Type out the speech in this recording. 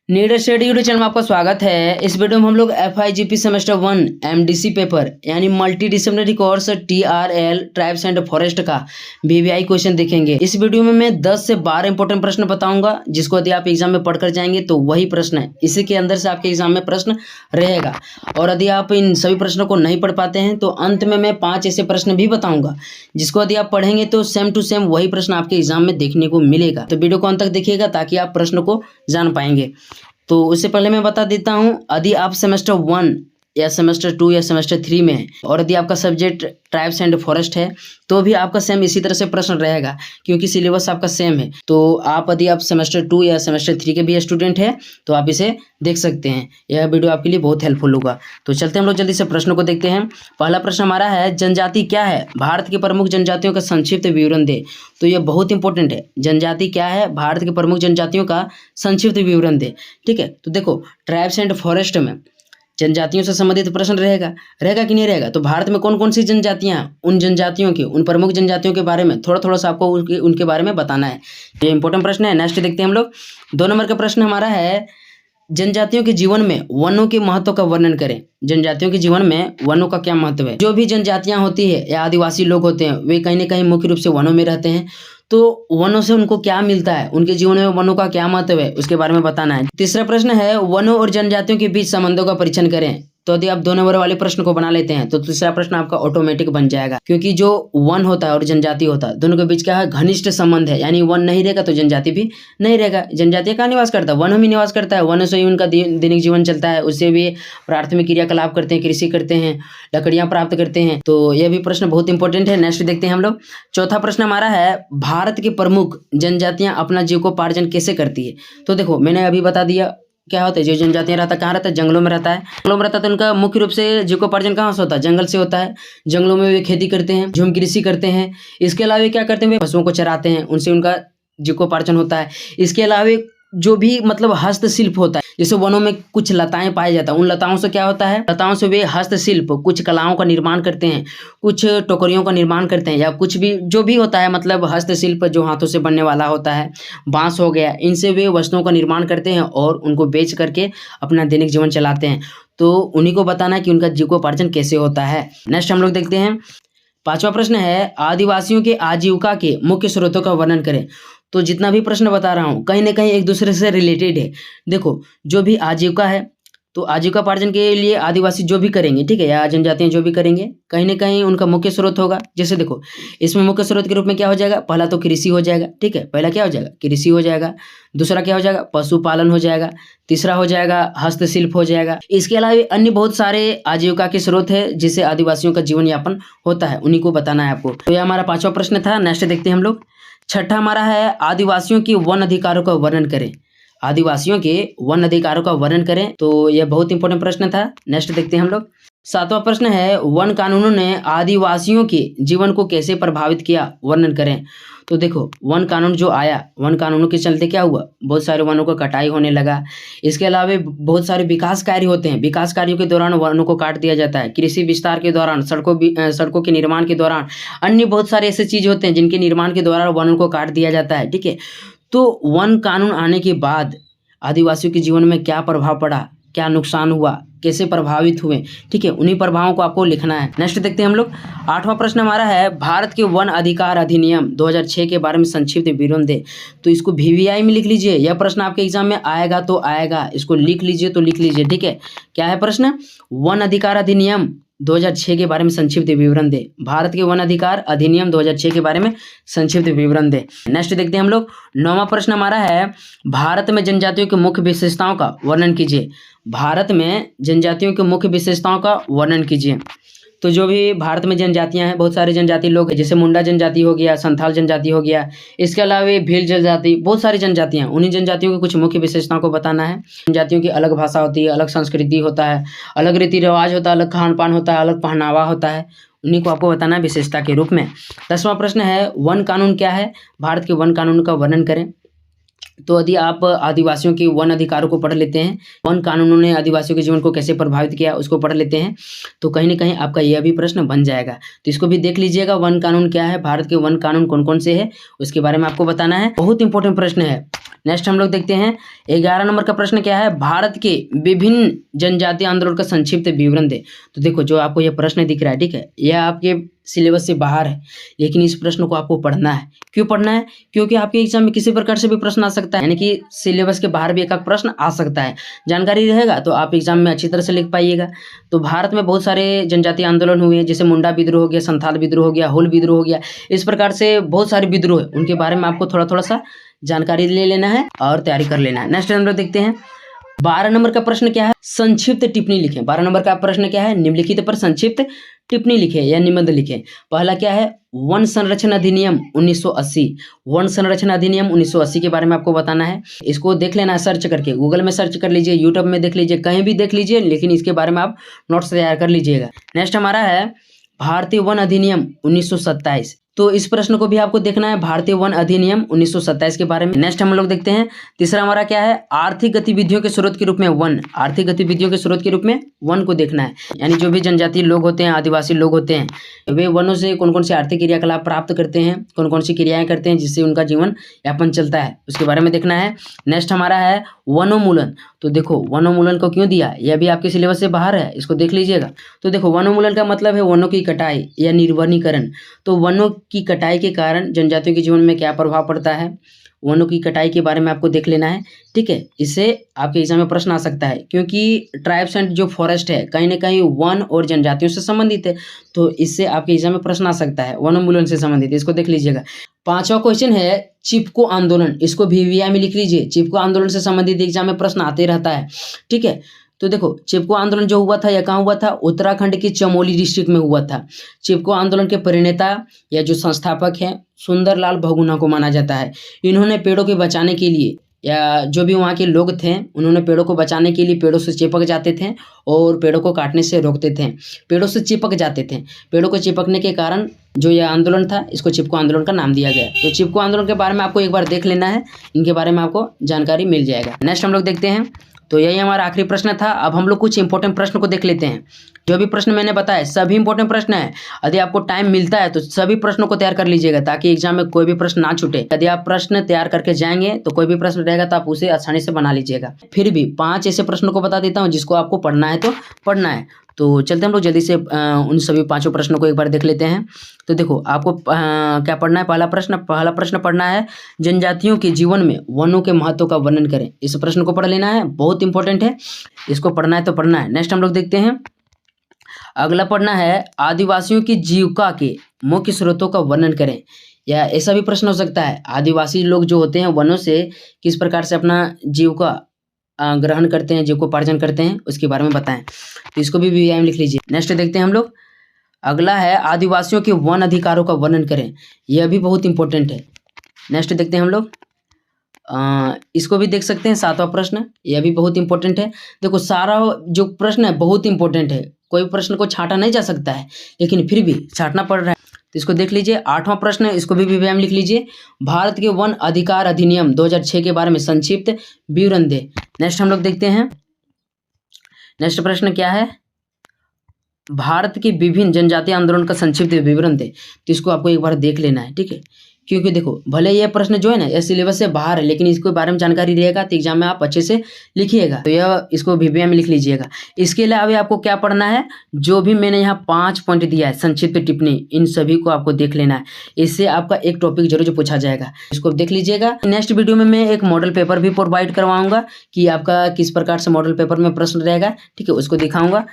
Need study YouTube channel में आपका स्वागत है। इस वीडियो में हम लोग FIGP सेमेस्टर 1 MDC पेपर यानी multi disciplinary course TRL tribes and forest का VVI क्वेश्चन देखेंगे। इस वीडियो में मैं 10 से 12 इंपॉर्टेंट प्रश्न बताऊंगा, जिसको यदि आप एग्जाम में पढ़कर जाएंगे तो वही प्रश्न है, इसी के अंदर से आपके एग्जाम में प्रश्न रहेगा। और यदि आप इन सभी प्रश्नों को नहीं पढ़ पाते हैं तो अंत में मैं 5 ऐसे प्रश्न भी बताऊंगा, जिसको यदि आप पढ़ेंगे तो सेम टू सेम वही प्रश्न आपके एग्जाम में देखने को मिलेगा। तो वीडियो को अंत तक देखिएगा ताकि आप प्रश्न को जान पाएंगे। तो उससे पहले मैं बता देता हूं, यदि आप सेमेस्टर 1 या सेमेस्टर 2 या सेमेस्टर 3 में है और यदि आपका सब्जेक्ट ट्राइब्स एंड फॉरेस्ट है तो भी आपका सेम इसी तरह से प्रश्न रहेगा, क्योंकि सिलेबस आपका सेम है। तो यदि आप सेमेस्टर 2 या सेमेस्टर 3 के भी स्टूडेंट हैं तो आप इसे देख सकते हैं। यह वीडियो आपके लिए बहुत हेल्पफुल होगा। तो चलते हम लोग जल्दी से प्रश्नों को देखते हैं। पहला प्रश्न हमारा है, जनजाति क्या है? भारत की प्रमुख जनजातियों का संक्षिप्त विवरण दे। तो यह बहुत इंपॉर्टेंट है। जनजाति क्या है? भारत की प्रमुख जनजातियों का संक्षिप्त विवरण दे। ठीक है, तो देखो ट्राइब्स एंड फॉरेस्ट में जनजातियों से संबंधित प्रश्न रहेगा कि नहीं रहेगा। तो भारत में कौन कौन सी जनजातियां हैं, उन जनजातियों की, उन प्रमुख जनजातियों के बारे में थोड़ा थोड़ा सा आपको उनके बारे में बताना है। ये इंपॉर्टेंट प्रश्न है। नेक्स्ट देखते हैं हम लोग। 2 नंबर का प्रश्न हमारा है, जनजातियों के जीवन में वनों के महत्व का वर्णन करें। जनजातियों के जीवन में वनों का क्या महत्व है? जो भी जनजातियां होती है या आदिवासी लोग होते हैं वे कहीं ना कहीं मुख्य रूप से वनों में रहते हैं। तो वनों से उनको क्या मिलता है, उनके जीवन में वनों का क्या महत्व है, उसके बारे में बताना है। तीसरा प्रश्न है, वनों और जनजातियों के बीच संबंधों का परीक्षण करें। तो यदि आप 2 नंबर वाले प्रश्न को बना लेते हैं तो तीसरा प्रश्न आपका ऑटोमेटिक बन जाएगा, क्योंकि जो वन होता है और जनजाति होता है दोनों के बीच क्या है, घनिष्ठ संबंध है। यानी वन नहीं रहेगा तो जनजाति भी नहीं रहेगा। जनजाति कहाँ निवास करता है? वनों में निवास करता है। वनों से ही उनका दैनिक जीवन चलता है, उससे भी प्राथमिक क्रियाकलाप करते हैं, कृषि करते हैं, लकड़ियां प्राप्त करते हैं। तो यह भी प्रश्न बहुत इंपॉर्टेंट है। नेक्स्ट देखते हैं हम लोग। चौथा प्रश्न हमारा है, भारत की प्रमुख जनजातियां अपना जीविकोपार्जन कैसे करती है? तो देखो मैंने अभी बता दिया क्या होता है। जो जनजातियां रहता है कहाँ रहता है? जंगलों में रहता है। जंगलों में रहता है तो उनका मुख्य रूप से जीविकोपार्जन कहाँ से होता है? जंगल से होता है। जंगलों में वे खेती करते हैं, झूम कृषि करते हैं। इसके अलावा क्या करते हैं? वे पशुओं को चराते हैं, उनसे उनका जीविकोपार्जन होता है। इसके अलावा जो भी मतलब हस्तशिल्प होता है, जैसे वनों में कुछ लताएं पाए जाता है, उन लताओं से क्या होता है? लताओं से वे हस्तशिल्प कुछ कलाओं का निर्माण करते हैं, कुछ टोकरियों का निर्माण करते हैं, या कुछ भी जो भी होता है मतलब हस्तशिल्प जो हाथों से बनने वाला होता है, बांस हो गया, इनसे वे वस्तुओं का निर्माण करते हैं और उनको बेच करके अपना दैनिक जीवन चलाते हैं। तो उन्हीं को बताना है कि उनका जीविकोपार्जन कैसे होता है। नेक्स्ट हम लोग देखते हैं। 5वां प्रश्न है, आदिवासियों के आजीविका के मुख्य स्रोतों का वर्णन करें। तो जितना भी प्रश्न बता रहा हूँ कहीं ना कहीं एक दूसरे से रिलेटेड है। देखो जो भी आजीविका है, तो आजीविकापार्जन के लिए आदिवासी जो भी करेंगे, ठीक है, या जनजातियां जो भी करेंगे, कहीं ना कहीं उनका मुख्य स्रोत होगा। जैसे देखो इसमें मुख्य स्रोत के रूप में क्या हो जाएगा? पहला तो कृषि हो जाएगा। ठीक है, पहला क्या हो जाएगा? कृषि हो जाएगा। दूसरा क्या हो जाएगा? पशुपालन हो जाएगा। तीसरा हो जाएगा हस्तशिल्प हो जाएगा। इसके अलावा अन्य बहुत सारे आजीविका के स्रोत है जिससे आदिवासियों का जीवन यापन होता है, उन्हीं को बताना है आपको। तो यह हमारा 5वां प्रश्न था। नेक्स्ट देखते हैं हम लोग। 6ठा हमारा है, आदिवासियों की वन अधिकारों का वर्णन करें। आदिवासियों के वन अधिकारों का वर्णन करें। तो यह बहुत इंपॉर्टेंट प्रश्न था। नेक्स्ट देखते हैं हम लोग। 7वां प्रश्न है, वन कानूनों ने आदिवासियों के जीवन को कैसे प्रभावित किया, वर्णन करें। तो देखो वन कानून जो आया, वन कानूनों के चलते क्या हुआ? बहुत सारे वनों को कटाई होने लगा। इसके अलावा बहुत सारे विकास कार्य होते हैं, विकास कार्यों के दौरान वनों को काट दिया जाता है। कृषि विस्तार के दौरान, सड़कों के निर्माण के दौरान, अन्य बहुत सारे ऐसे चीज होते हैं जिनके निर्माण के दौरान वनों को काट दिया जाता है। ठीक है, तो वन कानून आने के बाद आदिवासियों के जीवन में क्या प्रभाव पड़ा, क्या नुकसान हुआ, कैसे प्रभावित हुए, ठीक है, उन्हीं प्रभावों को आपको लिखना है। नेक्स्ट देखते हैं हम लोग। 8वां प्रश्न हमारा है, भारत के वन अधिकार अधिनियम 2006 के बारे में संक्षिप्त विवरण दे। तो इसको VVI में लिख लीजिए। यह प्रश्न आपके एग्जाम में आएगा तो आएगा, इसको लिख लीजिए तो लिख लीजिए। ठीक है, क्या है प्रश्न? वन अधिकार अधिनियम 2006 के बारे में संक्षिप्त विवरण दे। भारत के वन अधिकार अधिनियम 2006 के बारे में संक्षिप्त विवरण दे। नेक्स्ट देखते हैं हम लोग। 9वां प्रश्न हमारा है, भारत में जनजातियों की मुख्य विशेषताओं का वर्णन कीजिए। भारत में जनजातियों की मुख्य विशेषताओं का वर्णन कीजिए। तो जो भी भारत में जनजातियां हैं, बहुत सारे जनजाति लोग हैं, जैसे मुंडा जनजाति हो गया, संथाल जनजाति हो गया, इसके अलावा भील जनजाति, बहुत सारी जनजातियां, उन्हीं जनजातियों की कुछ मुख्य विशेषताओं को बताना है। जनजातियों की अलग भाषा होती है, अलग संस्कृति होता है, अलग रीति रिवाज होता है, अलग खान पान होता है, अलग पहनावा होता है, उन्हीं को आपको बताना है विशेषता के रूप में। 10वां प्रश्न है, वन कानून क्या है? भारत के वन कानून का वर्णन करें। तो यदि आप आदिवासियों के वन अधिकारों को पढ़ लेते हैं, वन कानूनों ने आदिवासियों के जीवन को कैसे प्रभावित किया उसको पढ़ लेते हैं, तो कहीं ना कहीं आपका यह भी प्रश्न बन जाएगा। तो इसको भी देख लीजिएगा, वन कानून क्या है, भारत के वन कानून कौन कौन से है उसके बारे में आपको बताना है। बहुत इंपॉर्टेंट प्रश्न है। नेक्स्ट हम लोग देखते हैं 11 नंबर का प्रश्न क्या है, भारत के विभिन्न जनजातीय आंदोलन का संक्षिप्त विवरण दे। तो देखो जो आपको ये प्रश्न दिख रहा है, ठीक है, यह आपके सिलेबस से बाहर है, लेकिन इस प्रश्न को आपको पढ़ना है। क्यों पढ़ना है? क्योंकि आपके एग्जाम में किसी प्रकार से भी प्रश्न आ सकता है, यानी कि सिलेबस के बाहर भी एक आध प्रश्न आ सकता है। जानकारी रहेगा तो आप एग्जाम में अच्छी तरह से लिख पाइएगा। तो भारत में बहुत सारे जनजातीय आंदोलन हुए हैं, जैसे मुंडा विद्रोह हो गया, संथाल विद्रोह हो गया, हुल विद्रोह हो गया, इस प्रकार से बहुत सारे विद्रोह है, उनके बारे में आपको थोड़ा थोड़ा सा जानकारी ले लेना है और तैयारी कर लेना है। नेक्स्ट हम लोग देखते हैं 12 नंबर का प्रश्न क्या है, संक्षिप्त टिप्पणी लिखें। 12 नंबर का प्रश्न क्या है, निम्नलिखित पर संक्षिप्त टिप्पणी लिखें या निबंध लिखें। पहला क्या है, वन संरक्षण अधिनियम 1980। वन संरक्षण अधिनियम 1980 के बारे में आपको बताना है। इसको देख लेना है सर्च करके, गूगल में सर्च कर लीजिए, यूट्यूब में देख लीजिए, कहीं भी देख लीजिए, लेकिन इसके बारे में आप नोट्स तैयार कर लीजिएगा। नेक्स्ट हमारा है भारतीय वन अधिनियम 1927। तो इस प्रश्न को भी आपको देखना है, भारतीय वन अधिनियम 1927 के बारे में। नेक्स्ट हम लोग देखते हैं तीसरा हमारा क्या है, आर्थिक गतिविधियों के स्रोत के रूप में वन। आर्थिक गतिविधियों के स्रोत के रूप में वन को देखना है, यानी जो भी जनजातीय लोग होते हैं, आदिवासी लोग होते हैं, वे वनों से कौन कौन से आर्थिक क्रियाकलाप प्राप्त करते हैं, कौन कौन सी क्रियाएं करते हैं जिससे उनका जीवन यापन चलता है, उसके बारे में देखना है। नेक्स्ट हमारा है वनोन्मूलन। तो देखो वनोन्मूलन को क्यों दिया, यह भी आपके सिलेबस से बाहर है, इसको देख लीजिएगा। तो देखो वनोन्मूलन का मतलब है वनों की कटाई या निर्वनीकरण। तो वनों की कटाई के कारण जनजातियों के जीवन में क्या प्रभाव पड़ता है, वनों की कटाई के बारे में आपको देख लेना है, ठीक है। इससे आपके एग्जाम में प्रश्न आ सकता है, क्योंकि ट्राइब्स एंड जो फॉरेस्ट है कहीं ना कहीं वन और जनजातियों से संबंधित है, तो इससे आपके एग्जाम में प्रश्न आ सकता है वनोन्मूलन से संबंधित, इसको देख लीजिएगा। 5वां क्वेश्चन है चिपको आंदोलन, इसको VVI में लिख लीजिए। चिपको आंदोलन से संबंधित एग्जाम में प्रश्न आते रहता है, ठीक है। तो देखो चिपको आंदोलन जो हुआ था यह कहाँ हुआ था, उत्तराखंड के चमोली डिस्ट्रिक्ट में हुआ था। चिपको आंदोलन के प्रणेता या जो संस्थापक हैं सुंदरलाल बहुगुणा को माना जाता है। इन्होंने पेड़ों के बचाने के लिए, या जो भी वहाँ के लोग थे, उन्होंने पेड़ों को बचाने के लिए पेड़ों से चिपक जाते थे और पेड़ों को काटने से रोकते थे। पेड़ों से चिपक जाते थे, पेड़ों को चिपकने के कारण जो यह आंदोलन था, इसको चिपको आंदोलन का नाम दिया गया। तो चिपको आंदोलन के बारे में आपको एक बार देख लेना है, इनके बारे में आपको जानकारी मिल जाएगा। नेक्स्ट हम लोग देखते हैं, तो यही हमारा आखिरी प्रश्न था। अब हम लोग कुछ इंपॉर्टेंट प्रश्न को देख लेते हैं। जो भी प्रश्न मैंने बताया सभी इंपॉर्टेंट प्रश्न है। यदि आपको टाइम मिलता है तो सभी प्रश्नों को तैयार कर लीजिएगा, ताकि एग्जाम में कोई भी प्रश्न ना छूटे। यदि आप प्रश्न तैयार करके जाएंगे तो कोई भी प्रश्न रहेगा तो आप उसे आसानी से बना लीजिएगा। फिर भी 5 ऐसे प्रश्नों को बता देता हूँ जिसको आपको पढ़ना है तो पढ़ना है। तो चलते हम लोग जल्दी से उन सभी 5 प्रश्नों को एक बार देख लेते हैं। तो देखो आपको क्या पढ़ना है, पहला प्रश्न पढ़ना है, जनजातियों के जीवन में वनों के महत्व का वर्णन करें। इस प्रश्न को पढ़ लेना है, बहुत इंपॉर्टेंट है, इसको पढ़ना है तो पढ़ना है। नेक्स्ट हम लोग देखते हैं, अगला पढ़ना है आदिवासियों की जीविका के मुख्य स्रोतों का वर्णन करें। या ऐसा भी प्रश्न हो सकता है, आदिवासी लोग जो होते हैं वनों से किस प्रकार से अपना जीविका ग्रहण करते हैं, जीविकोपार्जन करते हैं, उसके बारे में बताएं। तो इसको भी VVI में लिख लीजिए। नेक्स्ट देखते हैं हम लोग, अगला है आदिवासियों के वन अधिकारों का वर्णन करें। यह भी बहुत इंपॉर्टेंट है। नेक्स्ट देखते हैं हम लोग, इसको भी देख सकते हैं 7वां प्रश्न, यह भी बहुत इंपॉर्टेंट है। देखो सारा जो प्रश्न है बहुत इंपॉर्टेंट है, कोई प्रश्न को छांटा नहीं जा सकता है, लेकिन फिर भी छांटना पड़ रहा है, तो इसको देख लीजिए। 8वां प्रश्न है, इसको भी VVI में लिख लीजिए। भारत के वन अधिकार अधिनियम 2006 के बारे में संक्षिप्त विवरण दे। नेक्स्ट हम लोग देखते हैं, नेक्स्ट प्रश्न क्या है, भारत के विभिन्न जनजातीय आंदोलन का संक्षिप्त विवरण दे। तो इसको आपको एक बार देख लेना है, ठीक है। क्योंकि देखो भले यह प्रश्न जो है ना यह सिलेबस से बाहर है, लेकिन इसके बारे में जानकारी रहेगा तो एग्जाम में आप अच्छे से लिखिएगा। तो यह इसको VVI में लिख लीजिएगा। इसके अलावा आपको क्या पढ़ना है, जो भी मैंने यहाँ 5 पॉइंट दिया है संक्षिप्त टिप्पणी, इन सभी को आपको देख लेना है। इससे आपका एक टॉपिक जरूर जो पूछा जाएगा, इसको देख लीजिएगा। नेक्स्ट वीडियो में मैं एक मॉडल पेपर भी प्रोवाइड करवाऊंगा कि आपका किस प्रकार से मॉडल पेपर में प्रश्न रहेगा, ठीक है, उसको दिखाऊंगा।